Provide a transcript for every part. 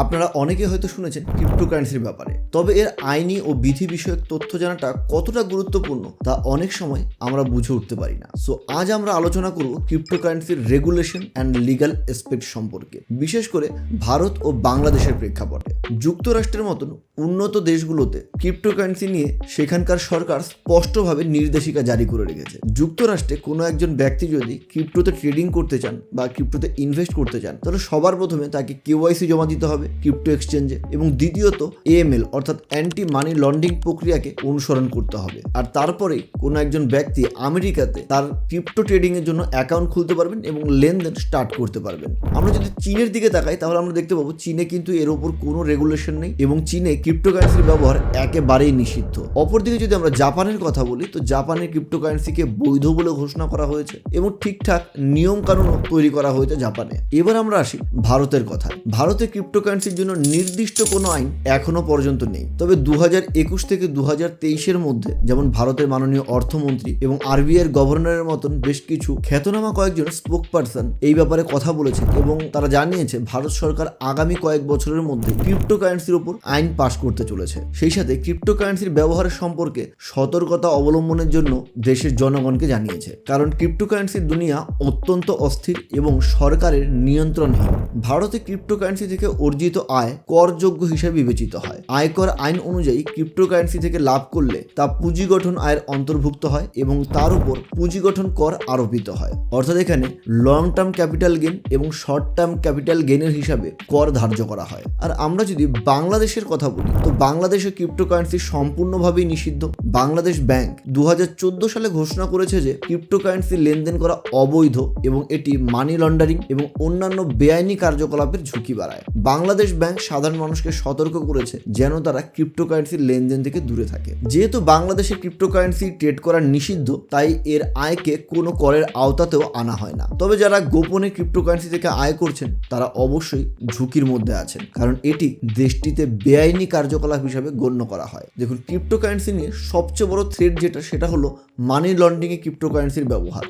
আপনারা অনেকে হয়তো শুনেছেন ক্রিপ্টোকারেন্সির ব্যাপারে, তবে এর আইনি ও বিধি বিষয়ক তথ্য জানাটা কতটা গুরুত্বপূর্ণ তা অনেক সময় আমরা বুঝে উঠতে পারি না। সো আজ আমরা আলোচনা করব ক্রিপ্টোকারেন্সির রেগুলেশন অ্যান্ড লিগ্যাল এসপেক্ট সম্পর্কে, বিশেষ করে ভারত ও বাংলাদেশের প্রেক্ষাপটে। যুক্তরাষ্ট্রের মতন উন্নত দেশগুলোতে ক্রিপ্টোকারেন্সি নিয়ে সেখানকার সরকার স্পষ্টভাবে নির্দেশিকা জারি করে রেখেছে। যুক্তরাষ্ট্রে কোনো একজন ব্যক্তি যদি ক্রিপ্টোতে ট্রেডিং করতে চান বা ক্রিপ্টোতে ইনভেস্ট করতে চান, তাহলে সবার প্রথমে তাকে কেওয়াইসি জমা দিতে হবে ক্রিপ্টো এক্সচেঞ্জে, এবং দ্বিতীয়ত এএমএল অর্থাৎ অ্যান্টি মানি লন্ডারিং প্রক্রিয়াকে অনুসরণ করতে হবে। আর তারপরেই কোনো একজন ব্যক্তি আমেরিকাতে তার ক্রিপ্টো ট্রেডিং এর জন্য অ্যাকাউন্ট খুলতে পারবেন এবং লেনদেন স্টার্ট করতে পারবেন। আমরা যদি চীনের দিকে তাকাই তাহলে আমরা দেখতে পাবো চীনে কিন্তু এর উপর কোনো রেগুলেশন নেই এবং চীনে ক্রিপ্টোকারেন্সির ব্যবহার একেবারেই নিষিদ্ধ। অপরদিকে যদি আমরা জাপানের কথা বলি, তো জাপানের ক্রিপ্টোকারেন্সিকে বৈধ বলে ঘোষণা করা হয়েছে এবং ঠিকঠাক নিয়ম কানুনও তৈরি করা হয়েছে জাপানে। এবার আমরা আসি ভারতের কথায়। ভারতে ক্রিপ্টোকারেন্সির জন্য নির্দিষ্ট কোনো আইন এখনো পর্যন্ত নেই, তবে 2021 থেকে 2023 মধ্যে যেমন ভারতের মাননীয় অর্থমন্ত্রী এবং আরবিআইয়ের গভর্নরের মতন বেশ কিছু খ্যাতনামা কয়েকজন স্পোক পারসন এই ব্যাপারে কথা বলেছে এবং তারা জানিয়েছে ভারত সরকার আগামী কয়েক বছরের মধ্যে ক্রিপ্টোকারেন্সির উপর আইন পাশ করতে চলেছে। সেই সাথে ক্রিপ্টোকারেন্সির ব্যবহারের সম্পর্কে সতর্কতা অবলম্বনের জন্য দেশের জনগণকে জানিয়েছে, কারণ ক্রিপ্টোকারেন্সির দুনিয়া অত্যন্ত অস্থির এবং সরকারের নিয়ন্ত্রণহীন। ভারতে ক্রিপ্টোকারেন্সি থেকে অর্জিত আয় করযোগ্য হিসেবে বিবেচিত হয়। আয়কর আইন অনুযায়ী ক্রিপ্টোকারেন্সি থেকে লাভ করলে তা পুঁজি গঠন আয়ের অন্তর্ভুক্ত হয় এবং তার উপর পুঁজি গঠন কর আরোপিত হয়। অর্থাৎ এখানে লং টার্ম ক্যাপিটাল গেইন এবং শর্ট টার্ম ক্যাপিটাল গেইনের হিসাবে কর ধার্য করা হয়। আর আমরা যদি বাংলাদেশের কথা বলি, তো বাংলাদেশে ক্রিপ্টোকারেন্সি সম্পূর্ণভাবেই নিষিদ্ধ। বাংলাদেশ ব্যাংক 2014 সালে ঘোষণা করেছে যে ক্রিপ্টোকারেন্সি লেনদেন করা অবৈধ এবং এটি মানি লন্ডারিং এবং অন্যান্য বেআইনি কার্যকলাপের ঝুঁকি বাড়ায়। বাংলাদেশ ব্যাংক সাধারণ মানুষকে সতর্ক করেছে যেন তারা ক্রিপ্টোকারেন্সির লেনদেন থেকে দূরে থাকে। যেহেতু বাংলাদেশে ক্রিপ্টোকারেন্সি ট্রেড করা নিষিদ্ধ, তাই এর আয়কে কোনো করের আওতাতেও আনা হয় না। তবে যারা গোপনে ক্রিপ্টোকারেন্সি থেকে আয় করছেন তারা অবশ্যই ঝুঁকির মধ্যে আছেন, কারণ এটি দেশটিতে বেআইনি কার্যকলাপ হিসাবে গণ্য করা হয়। দেখুন, ক্রিপ্টোকারেন্সি নিয়ে সবচেয়ে বড় থ্রেট সেটা হলো মানি লন্ডারিংয়ে ক্রিপ্টোকারেন্সির ব্যবহার।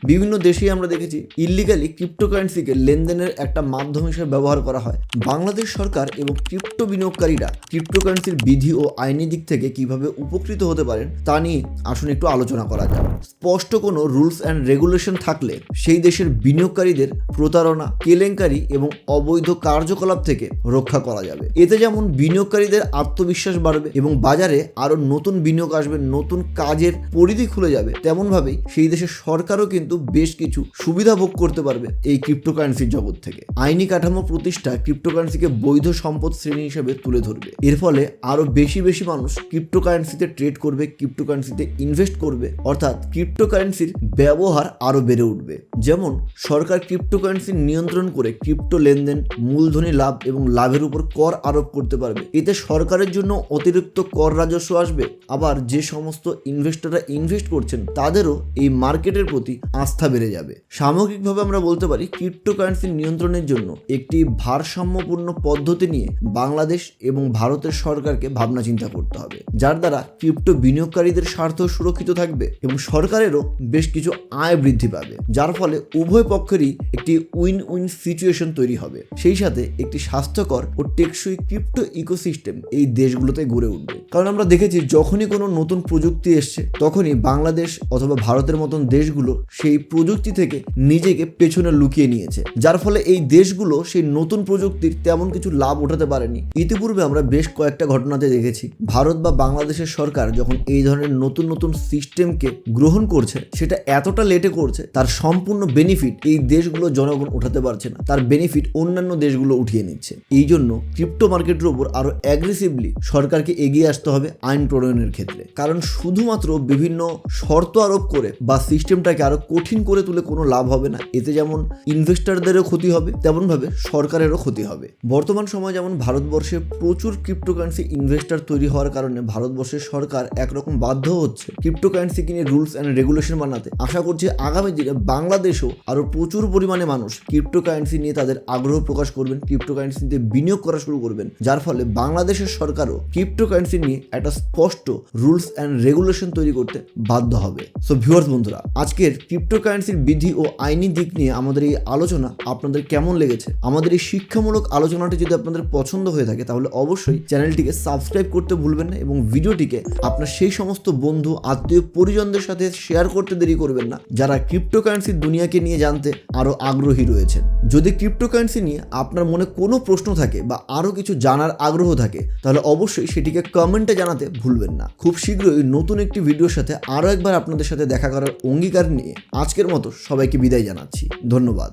বিভিন্ন দেশেই আমরা দেখেছি ইলিগালি ক্রিপ্টোকারেন্সিকে লেনদেনের একটা মাধ্যম হিসেবে ব্যবহার করা হয়। বাংলাদেশ সরকার এবং ক্রিপ্টো বিনিয়োগকারীরা ক্রিপ্টোকারেন্সির বিধি ও আইনি দিক থেকে কিভাবে উপকৃত হতে পারেন তা নিয়ে আসুন একটু আলোচনা করা যাক। স্পষ্ট কোনো রুলস অ্যান্ড রেগুলেশন থাকলে সেই দেশের বিনিয়োগকারীদের প্রতারণা, কেলেঙ্কারি এবং অবৈধ কার্যকলাপ থেকে রক্ষা করা যাবে। এতে যেমন বিনিয়োগকারীদের আত্মবিশ্বাস বাড়বে এবং বাজারে আরও নতুন বিনিয়োগ আসবে, নতুন কাজের পরিধি খুলে যাবে, তেমনভাবেই সেই দেশের সরকারও কিন্তু বেশ কিছু সুবিধা ভোগ করতে পারবে এই ক্রিপ্টোকারেন্সির জগৎ থেকে। আইনি কাঠামো প্রতিষ্ঠা ক্রিপ্টোকারেন্সিকে বৈধ সম্পদ শ্রেণী হিসেবে তুলে ধরবে। এর ফলে আরো বেশি মানুষ ক্রিপ্টোকারেন্সিতে ট্রেড করবে, ক্রিপ্টোকারেন্সিতে ইনভেস্ট করবে, অর্থাৎ ক্রিপ্টোকারেন্সির ব্যবহার আরো বেড়ে উঠবে। যেমন সরকার ক্রিপ্টোকারেন্সি নিয়ন্ত্রণ করে ক্রিপ্টো লেনদেন, মূলধনী লাভ এবং লাভের উপর কর আরোপ করতে পারবে। এতে সরকারের জন্য অতিরিক্ত কর রাজস্ব আসবে। আবার যে সমস্ত ইনভেস্টররা ইনভেস্ট করছেন তাদেরও এই মার্কেটের প্রতি আস্থা বেড়ে যাবে। সামগ্রিকভাবে আমরা বলতে পারি ক্রিপ্টোকারেন্সি নিয়ন্ত্রণের জন্য একটি ভারসাম্যপূর্ণ পদ্ধতি নিয়ে বাংলাদেশ এবং ভারতের সরকারকে ভাবনা চিন্তা করতে হবে, যার দ্বারা ক্রিপ্টো বিনিয়োগকারীদের স্বার্থ সুরক্ষিত থাকবে এবং সরকারেরও বেশ কিছু আয় বৃদ্ধি পাবে, যার ফলে উভয় পক্ষেরই একটি উইন উইন সিচুয়েশন তৈরি হবে। সেই সাথে একটি স্বাস্থ্যকর ও টেকসই ক্রিপ্টো ইকোসিস্টেম এই দেশগুলোতে গড়ে উঠবে। কারণ আমরা দেখেছি যখনই কোনো নতুন প্রযুক্তি এসছে তখনই বাংলাদেশ অথবা ভারতের মতন দেশগুলো সেই প্রযুক্তি থেকে নিজেকে পেছনে লুকিয়ে নিয়েছে, যার ফলে এই দেশগুলো সেই নতুন প্রযুক্তির তেমন কিছু লাভ উঠাতে পারেনি। ইতিপূর্বে আমরা বেশ কয়েকটা ঘটনাতে দেখেছি ভারত বা বাংলাদেশের সরকার যখন এই ধরনের নতুন সিস্টেমকে গ্রহণ করছে, সেটা এতটা লেটে করছে তার সম্পূর্ণ বেনিফিট এই দেশগুলো জনগণ উঠাতে পারছে না, তার বেনিফিট অন্যান্য দেশগুলো উঠিয়ে নিচ্ছে। এই জন্য ক্রিপ্টো মার্কেটের উপর আরো অ্যাগ্রেসিভলি সরকারকে এগিয়ে আসতে হবে আইন প্রণয়নের ক্ষেত্রে, কারণ শুধুমাত্র বিভিন্ন শর্ত আরোপ করে বা সিস্টেমটাকে আরো কঠিন করে তুলে কোনো লাভ হবে না। এতে যেমন ইনভেস্টরদেরও ক্ষতি হবে, তেমনভাবে সরকারেরও ক্ষতি হবে। বর্তমান সময় যেমন ভারতবর্ষে প্রচুর ক্রিপ্টোকারেন্সি ইনভেস্টর তৈরি হওয়ার কারণে ভারতবর্ষের সরকার একরকম বাধ্য হচ্ছে ক্রিপ্টোকারেন্সি কিনে রুলস অ্যান্ড রেগুলেশন বানাতে। আশা করছি আগামী দিনে বাংলাদেশেও আরো প্রচুর পরিমাণে মানুষ ক্রিপ্টোকারেন্সি নিয়ে তাদের আগ্রহ প্রকাশ করবেন, ক্রিপ্টোকারেন্সিতে বিনিয়োগ করা শুরু করবেন, যার ফলে বাংলাদেশের সরকারও ক্রিপ্টোকারেন্সি নিয়ে একটা স্পষ্ট রুলস অ্যান্ড রেগুলেশন তৈরি করতে বাধ্য হবে। সো ভিউয়ার্স বন্ধুরা, আজকের ক্রিপ্টোকারেন্সির বিধি ও আইনি দিক নিয়ে আমাদের এই আলোচনা আপনাদের কেমন লেগেছে? আমাদের এই শিক্ষামূলক আলোচনা আলোচনাটি যদি আপনাদের পছন্দ হয়ে থাকে তাহলে অবশ্যই চ্যানেলটিকে সাবস্ক্রাইব করতে ভুলবেন না এবং ভিডিওটিকে আপনার সেই সমস্ত বন্ধু আত্মীয় পরিজনদের সাথে শেয়ার করতে দেরি করবেন না যারা ক্রিপ্টোকারেন্সির দুনিয়াকে নিয়ে জানতে আরো আগ্রহী রয়েছেন। যদি ক্রিপ্টোকারেন্সি নিয়ে আপনার মনে কোনো প্রশ্ন থাকে বা আরো কিছু জানার আগ্রহ থাকে তাহলে অবশ্যই সেটিকে কমেন্টে জানাতে ভুলবেন না। খুব শীঘ্রই নতুন একটি ভিডিওর সাথে আরো একবার আপনাদের সাথে দেখা করার অঙ্গীকার নিয়ে আজকের মতো সবাইকে বিদায় জানাচ্ছি। ধন্যবাদ।